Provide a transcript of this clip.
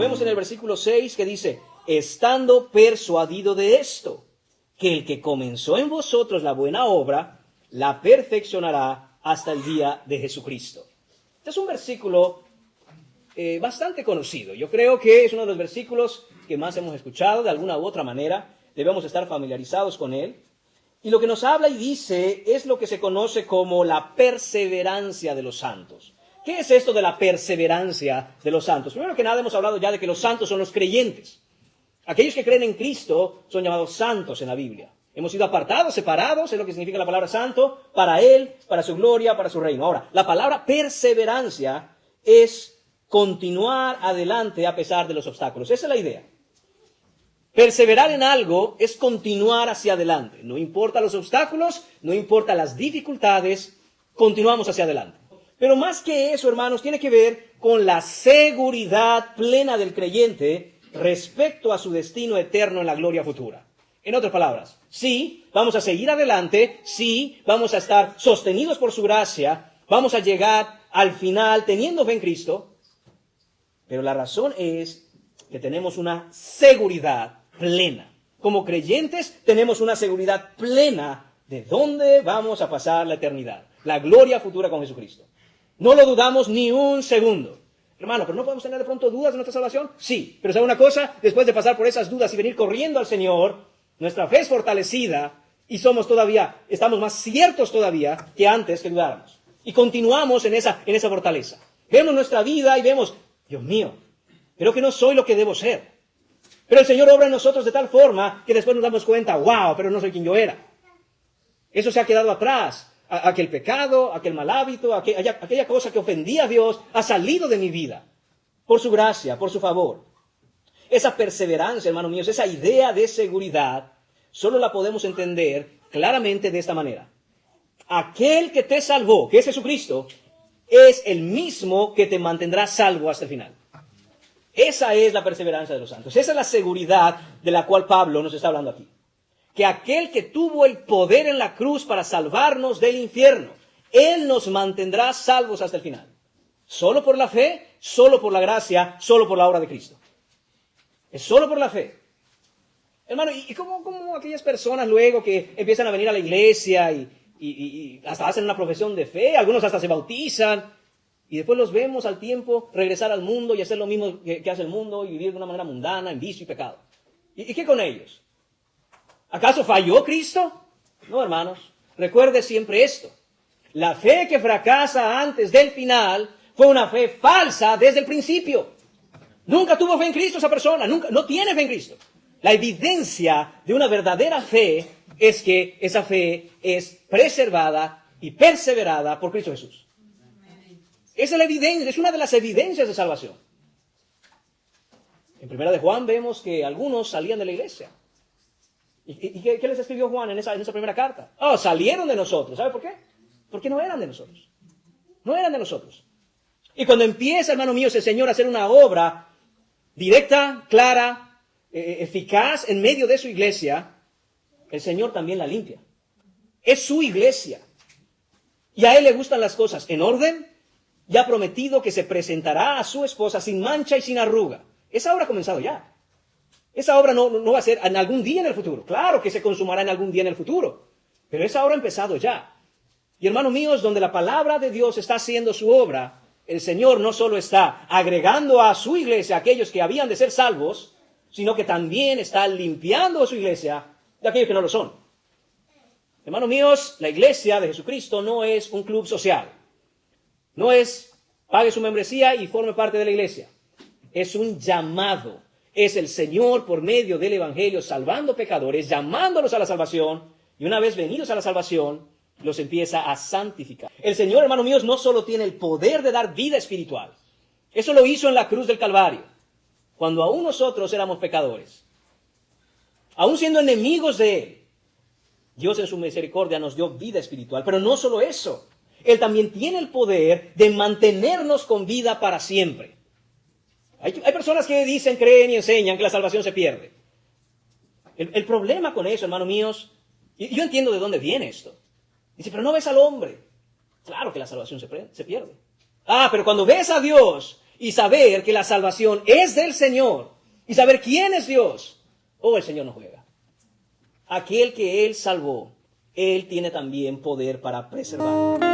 vemos en el versículo 6 que dice, estando persuadido de esto, que el que comenzó en vosotros la buena obra, la perfeccionará hasta el día de Jesucristo. Este es un versículo bastante conocido. Yo creo que es uno de los versículos que más hemos escuchado de alguna u otra manera. Debemos estar familiarizados con él. Y lo que nos habla y dice es lo que se conoce como la perseverancia de los santos. ¿Qué es esto de la perseverancia de los santos? Primero que nada hemos hablado ya de que los santos son los creyentes. Aquellos que creen en Cristo son llamados santos en la Biblia. Hemos sido apartados, separados, es lo que significa la palabra santo, para Él, para su gloria, para su reino. Ahora, la palabra perseverancia es continuar adelante a pesar de los obstáculos. Esa es la idea. Perseverar en algo es continuar hacia adelante. No importa los obstáculos, no importa las dificultades, continuamos hacia adelante. Pero más que eso, hermanos, tiene que ver con la seguridad plena del creyente respecto a su destino eterno en la gloria futura. En otras palabras, sí, vamos a seguir adelante, sí, vamos a estar sostenidos por su gracia, vamos a llegar al final teniendo fe en Cristo, pero la razón es que tenemos una seguridad plena. Como creyentes tenemos una seguridad plena de dónde vamos a pasar la eternidad, la gloria futura con Jesucristo. No lo dudamos ni un segundo. Hermano, ¿pero no podemos tener de pronto dudas de nuestra salvación? Sí, pero ¿sabe una cosa? Después de pasar por esas dudas y venir corriendo al Señor, nuestra fe es fortalecida y estamos más ciertos todavía que antes que dudáramos. Y continuamos en esa fortaleza. Vemos nuestra vida y vemos, Dios mío, creo que no soy lo que debo ser. Pero el Señor obra en nosotros de tal forma que después nos damos cuenta, wow, pero no soy quien yo era. Eso se ha quedado atrás. Aquel pecado, aquel mal hábito, aquella cosa que ofendía a Dios ha salido de mi vida. Por su gracia, por su favor. Esa perseverancia, hermanos míos, esa idea de seguridad, solo la podemos entender claramente de esta manera. Aquel que te salvó, que es Jesucristo, es el mismo que te mantendrá salvo hasta el final. Esa es la perseverancia de los santos. Esa es la seguridad de la cual Pablo nos está hablando aquí. Que aquel que tuvo el poder en la cruz para salvarnos del infierno, Él nos mantendrá salvos hasta el final. Solo por la fe, solo por la gracia, solo por la obra de Cristo. Es solo por la fe. Hermano, ¿y cómo aquellas personas luego que empiezan a venir a la iglesia y hasta hacen una profesión de fe, algunos hasta se bautizan, y después los vemos al tiempo regresar al mundo y hacer lo mismo que hace el mundo y vivir de una manera mundana, en vicio y pecado? ¿Y qué con ellos? ¿Acaso falló Cristo? No, hermanos. Recuerde siempre esto. La fe que fracasa antes del final fue una fe falsa desde el principio. Nunca tuvo fe en Cristo esa persona. No tiene fe en Cristo. La evidencia de una verdadera fe es que esa fe es preservada y perseverada por Cristo Jesús. Esa es la evidencia, es una de las evidencias de salvación. En 1 de Juan vemos que algunos salían de la iglesia. ¿Y qué les escribió Juan en esa primera carta? Salieron de nosotros. ¿Sabe por qué? Porque no eran de nosotros. No eran de nosotros. Y cuando empieza, hermano mío, el Señor a hacer una obra directa, clara, eficaz en medio de su iglesia, el Señor también la limpia. Es su iglesia. Y a Él le gustan las cosas en orden. Y ha prometido que se presentará a su esposa sin mancha y sin arruga. Esa obra ha comenzado ya. Esa obra no va a ser en algún día en el futuro. Claro que se consumará en algún día en el futuro. Pero esa obra ha empezado ya. Y hermanos míos, donde la palabra de Dios está haciendo su obra, el Señor no solo está agregando a su iglesia a aquellos que habían de ser salvos, sino que también está limpiando a su iglesia de aquellos que no lo son. Hermanos míos, la iglesia de Jesucristo no es un club social. No es pague su membresía y forme parte de la iglesia. Es un llamado. Es el Señor por medio del Evangelio salvando pecadores, llamándolos a la salvación, y una vez venidos a la salvación, los empieza a santificar. El Señor, hermanos míos, no solo tiene el poder de dar vida espiritual. Eso lo hizo en la cruz del Calvario, cuando aún nosotros éramos pecadores. Aún siendo enemigos de Él, Dios en su misericordia nos dio vida espiritual. Pero no solo eso, Él también tiene el poder de mantenernos con vida para siempre. Hay personas que dicen, creen y enseñan que la salvación se pierde. El problema con eso, hermanos míos, y yo entiendo de dónde viene esto. Dice, pero no ves al hombre. Claro que la salvación se pierde. Pero cuando ves a Dios y saber que la salvación es del Señor y saber quién es Dios, el Señor no juega. Aquel que Él salvó, Él tiene también poder para preservar.